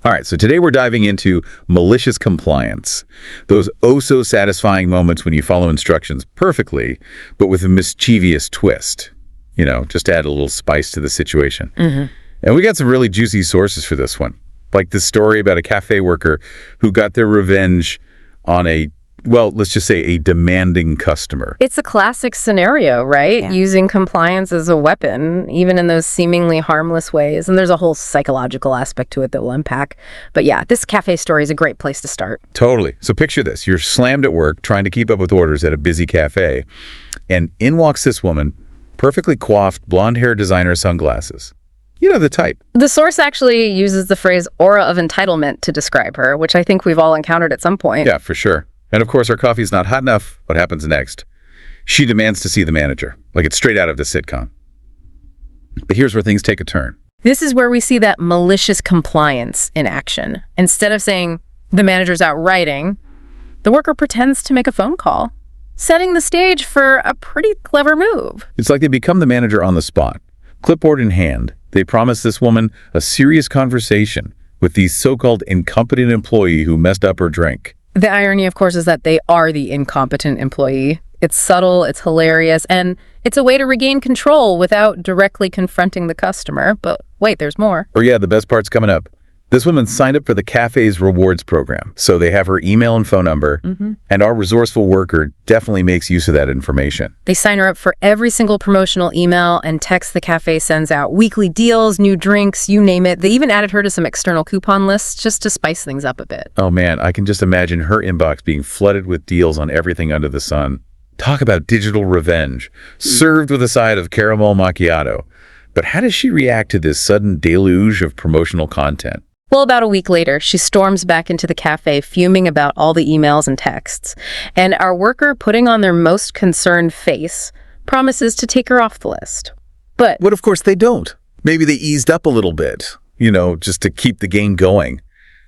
All right, so today we're diving into malicious compliance. Those oh-so-satisfying moments when you follow instructions perfectly, but with a mischievous twist. Just to add a little spice to the situation. And we got some really juicy sources for this one. Like this story about a cafe worker who got their revenge on let's just say a demanding customer. It's a classic scenario, right? Yeah. Using compliance as a weapon, even in those seemingly harmless ways. And there's a whole psychological aspect to it that we'll unpack. But yeah, this cafe story is a great place to start. Totally. So picture this. You're slammed at work trying to keep up with orders at a busy cafe. And in walks this woman, perfectly coiffed, blonde-haired designer sunglasses. The type. The source actually uses the phrase aura of entitlement to describe her, which I think we've all encountered at some point. Yeah, for sure. And of course, our coffee's not hot enough. What happens next? She demands to see the manager, like it's straight out of the sitcom. But here's where things take a turn. This is where we see that malicious compliance in action. Instead of saying, the manager's out writing, the worker pretends to make a phone call, setting the stage for a pretty clever move. It's like they become the manager on the spot. Clipboard in hand, they promise this woman a serious conversation with the so-called incompetent employee who messed up her drink. The irony, of course, is that they are the incompetent employee. It's subtle, it's hilarious, and it's a way to regain control without directly confronting the customer. But wait, there's more. Oh yeah, the best part's coming up. This woman signed up for the cafe's rewards program, so they have her email and phone number, and our resourceful worker definitely makes use of that information. They sign her up for every single promotional email and text the cafe sends out. Weekly deals, new drinks, you name it. They even added her to some external coupon lists just to spice things up a bit. Oh man, I can just imagine her inbox being flooded with deals on everything under the sun. Talk about digital revenge, served with a side of caramel macchiato. But how does she react to this sudden deluge of promotional content? Well, about a week later, she storms back into the cafe, fuming about all the emails and texts. And our worker, putting on their most concerned face, promises to take her off the list. But of course they don't. Maybe they eased up a little bit, just to keep the game going.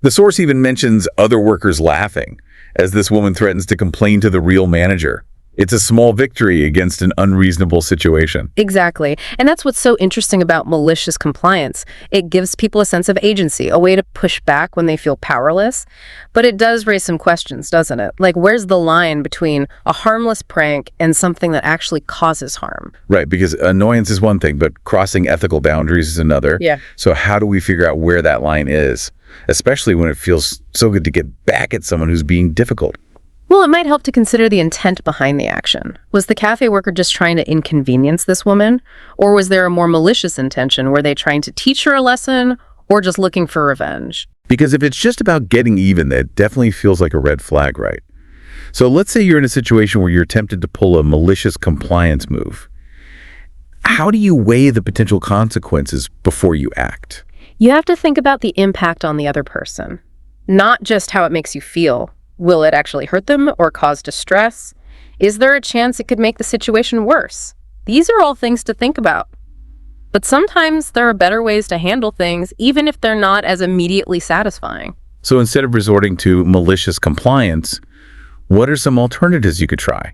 The source even mentions other workers laughing as this woman threatens to complain to the real manager. It's a small victory against an unreasonable situation. Exactly. And that's what's so interesting about malicious compliance. It gives people a sense of agency, a way to push back when they feel powerless. But it does raise some questions, doesn't it? Like, where's the line between a harmless prank and something that actually causes harm? Right, because annoyance is one thing, but crossing ethical boundaries is another. Yeah. So how do we figure out where that line is? Especially when it feels so good to get back at someone who's being difficult. Well, it might help to consider the intent behind the action. Was the cafe worker just trying to inconvenience this woman? Or was there a more malicious intention? Were they trying to teach her a lesson or just looking for revenge? Because if it's just about getting even, that definitely feels like a red flag, right? So let's say you're in a situation where you're tempted to pull a malicious compliance move. How do you weigh the potential consequences before you act? You have to think about the impact on the other person, not just how it makes you feel. Will it actually hurt them or cause distress? Is there a chance it could make the situation worse? These are all things to think about. But sometimes there are better ways to handle things, even if they're not as immediately satisfying. So instead of resorting to malicious compliance, what are some alternatives you could try?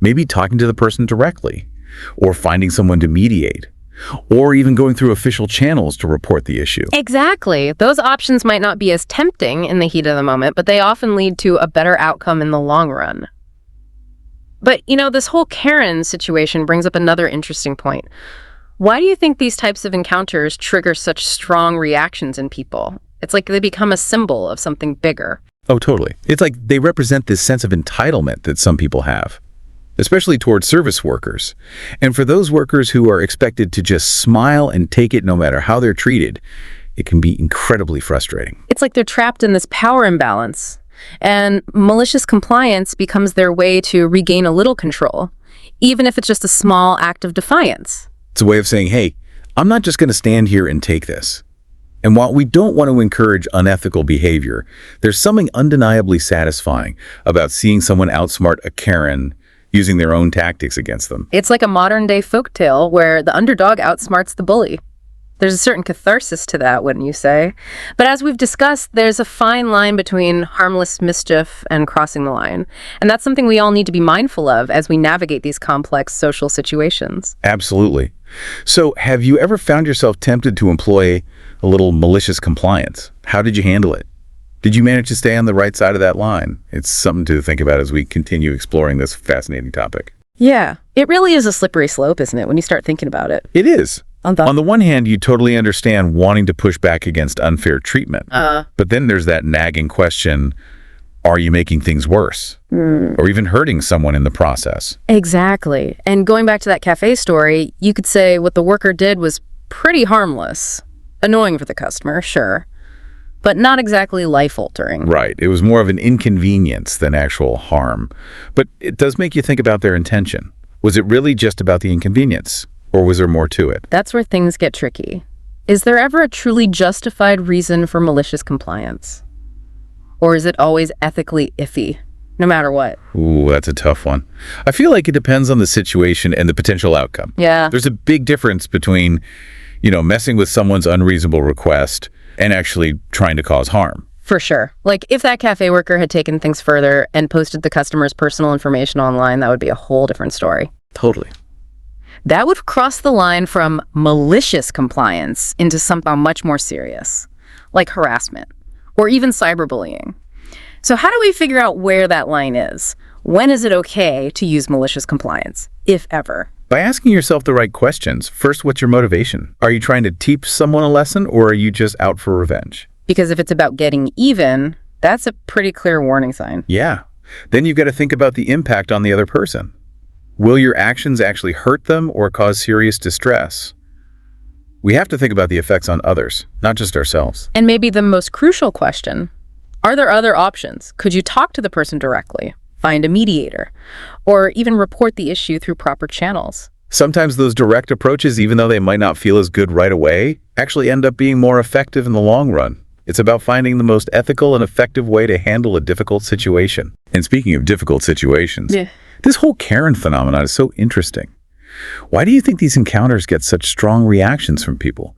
Maybe talking to the person directly, or finding someone to mediate, or even going through official channels to report the issue. Exactly. Those options might not be as tempting in the heat of the moment, but they often lead to a better outcome in the long run. But, this whole Karen situation brings up another interesting point. Why do you think these types of encounters trigger such strong reactions in people? It's like they become a symbol of something bigger. Oh, totally. It's like they represent this sense of entitlement that some people have, especially towards service workers. And for those workers who are expected to just smile and take it no matter how they're treated, it can be incredibly frustrating. It's like they're trapped in this power imbalance, and malicious compliance becomes their way to regain a little control, even if it's just a small act of defiance. It's a way of saying, hey, I'm not just going to stand here and take this. And while we don't want to encourage unethical behavior, there's something undeniably satisfying about seeing someone outsmart a Karen using their own tactics against them. It's like a modern-day folktale where the underdog outsmarts the bully. There's a certain catharsis to that, wouldn't you say? But as we've discussed, there's a fine line between harmless mischief and crossing the line. And that's something we all need to be mindful of as we navigate these complex social situations. Absolutely. So have you ever found yourself tempted to employ a little malicious compliance. How did you handle it? Did you manage to stay on the right side of that line? It's something to think about as we continue exploring this fascinating topic. Yeah, it really is a slippery slope, isn't it, when you start thinking about it? It is. On the one hand, you totally understand wanting to push back against unfair treatment. But then there's that nagging question, are you making things worse? Or even hurting someone in the process? Exactly. And going back to that cafe story, you could say what the worker did was pretty harmless. Annoying for the customer, sure, but not exactly life-altering. Right. It was more of an inconvenience than actual harm. But it does make you think about their intention. Was it really just about the inconvenience? Or was there more to it? That's where things get tricky. Is there ever a truly justified reason for malicious compliance? Or is it always ethically iffy, no matter what? Ooh, that's a tough one. I feel like it depends on the situation and the potential outcome. Yeah. There's a big difference between, messing with someone's unreasonable request and actually trying to cause harm. For sure. Like, if that cafe worker had taken things further and posted the customer's personal information online, that would be a whole different story. Totally. That would cross the line from malicious compliance into something much more serious, like harassment or even cyberbullying. So how do we figure out where that line is? When is it okay to use malicious compliance, if ever? By asking yourself the right questions. First, what's your motivation? Are you trying to teach someone a lesson, or are you just out for revenge? Because if it's about getting even, that's a pretty clear warning sign. Yeah. Then you've got to think about the impact on the other person. Will your actions actually hurt them or cause serious distress? We have to think about the effects on others, not just ourselves. And maybe the most crucial question, are there other options? Could you talk to the person directly, find a mediator, or even report the issue through proper channels? Sometimes those direct approaches, even though they might not feel as good right away, actually end up being more effective in the long run. It's about finding the most ethical and effective way to handle a difficult situation. And speaking of difficult situations, this whole Karen phenomenon is so interesting. Why do you think these encounters get such strong reactions from people?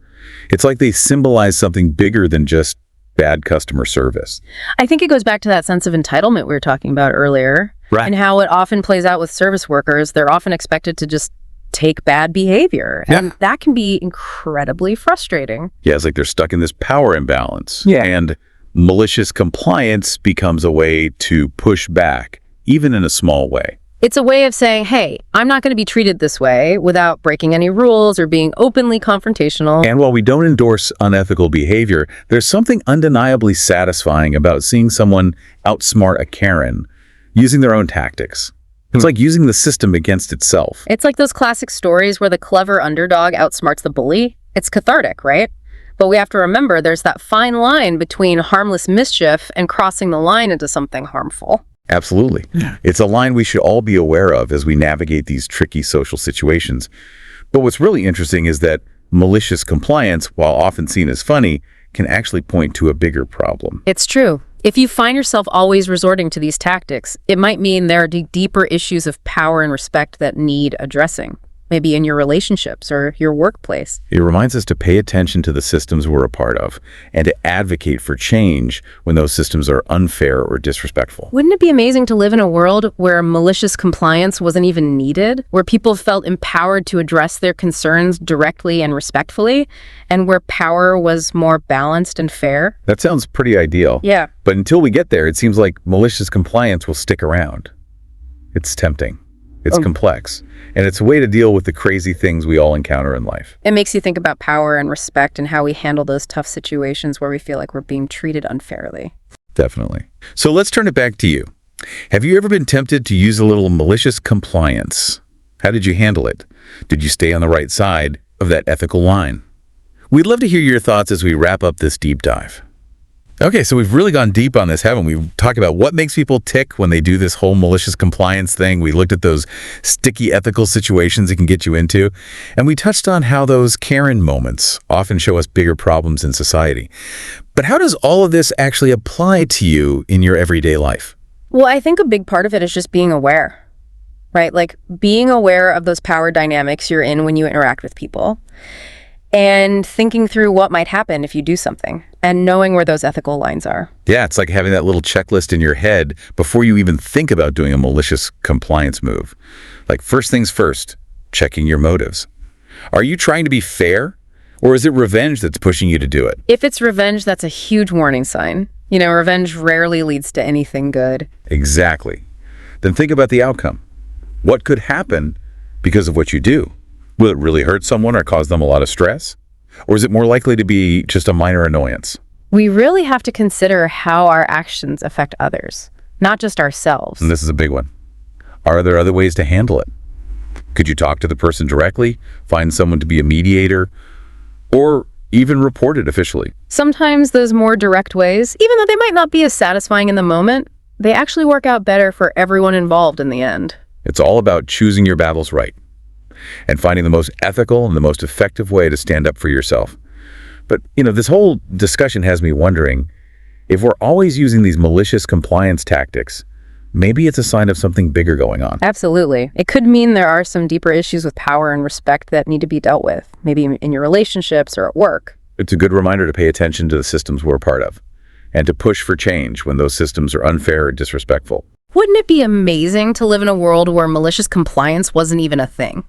It's like they symbolize something bigger than just bad customer service. I think it goes back to that sense of entitlement we were talking about earlier. Right. And how it often plays out with service workers. They're often expected to just take bad behavior. Yeah. And that can be incredibly frustrating. Yeah, it's like they're stuck in this power imbalance. Yeah. And malicious compliance becomes a way to push back, even in a small way. It's a way of saying, hey, I'm not going to be treated this way without breaking any rules or being openly confrontational. And while we don't endorse unethical behavior, there's something undeniably satisfying about seeing someone outsmart a Karen using their own tactics. It's like using the system against itself. It's like those classic stories where the clever underdog outsmarts the bully. It's cathartic, right? But we have to remember there's that fine line between harmless mischief and crossing the line into something harmful. Absolutely. It's a line we should all be aware of as we navigate these tricky social situations. But what's really interesting is that malicious compliance, while often seen as funny, can actually point to a bigger problem. It's true. If you find yourself always resorting to these tactics, it might mean there are deeper issues of power and respect that need addressing, maybe in your relationships or your workplace. It reminds us to pay attention to the systems we're a part of and to advocate for change when those systems are unfair or disrespectful. Wouldn't it be amazing to live in a world where malicious compliance wasn't even needed, where people felt empowered to address their concerns directly and respectfully, and where power was more balanced and fair? That sounds pretty ideal. Yeah. But until we get there, it seems like malicious compliance will stick around. It's tempting. It's complex. And it's a way to deal with the crazy things we all encounter in life. It makes you think about power and respect and how we handle those tough situations where we feel like we're being treated unfairly. Definitely. So let's turn it back to you. Have you ever been tempted to use a little malicious compliance? How did you handle it? Did you stay on the right side of that ethical line? We'd love to hear your thoughts as we wrap up this deep dive. Okay, so we've really gone deep on this, haven't we? We've talked about what makes people tick when they do this whole malicious compliance thing. We looked at those sticky ethical situations it can get you into. And we touched on how those Karen moments often show us bigger problems in society. But how does all of this actually apply to you in your everyday life? Well, I think a big part of it is just being aware, right? Like being aware of those power dynamics you're in when you interact with people, and thinking through what might happen if you do something and knowing where those ethical lines are. Yeah, it's like having that little checklist in your head before you even think about doing a malicious compliance move. Like first things first, checking your motives. Are you trying to be fair? Or is it revenge that's pushing you to do it? If it's revenge, that's a huge warning sign. Revenge rarely leads to anything good. Exactly. Then think about the outcome. What could happen because of what you do? Will it really hurt someone or cause them a lot of stress? Or is it more likely to be just a minor annoyance? We really have to consider how our actions affect others, not just ourselves. And this is a big one. Are there other ways to handle it? Could you talk to the person directly, find someone to be a mediator, or even report it officially? Sometimes those more direct ways, even though they might not be as satisfying in the moment, they actually work out better for everyone involved in the end. It's all about choosing your battles right and finding the most ethical and the most effective way to stand up for yourself. But, this whole discussion has me wondering, if we're always using these malicious compliance tactics, maybe it's a sign of something bigger going on. Absolutely. It could mean there are some deeper issues with power and respect that need to be dealt with, maybe in your relationships or at work. It's a good reminder to pay attention to the systems we're a part of and to push for change when those systems are unfair or disrespectful. Wouldn't it be amazing to live in a world where malicious compliance wasn't even a thing?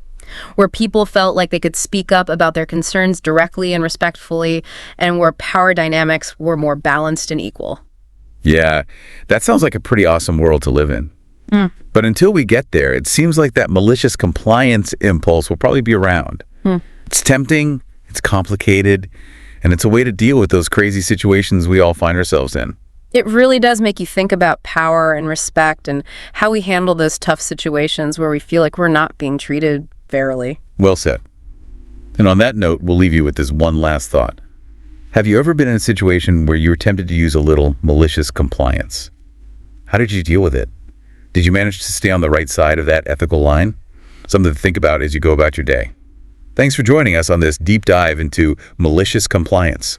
Where people felt like they could speak up about their concerns directly and respectfully, and where power dynamics were more balanced and equal. Yeah, that sounds like a pretty awesome world to live in. But until we get there, it seems like that malicious compliance impulse will probably be around. It's tempting, it's complicated, and it's a way to deal with those crazy situations we all find ourselves in. It really does make you think about power and respect and how we handle those tough situations where we feel like we're not being treated fairly. Well said. And on that note, we'll leave you with this one last thought. Have you ever been in a situation where you were tempted to use a little malicious compliance? How did you deal with it? Did you manage to stay on the right side of that ethical line? Something to think about as you go about your day. Thanks for joining us on this deep dive into malicious compliance.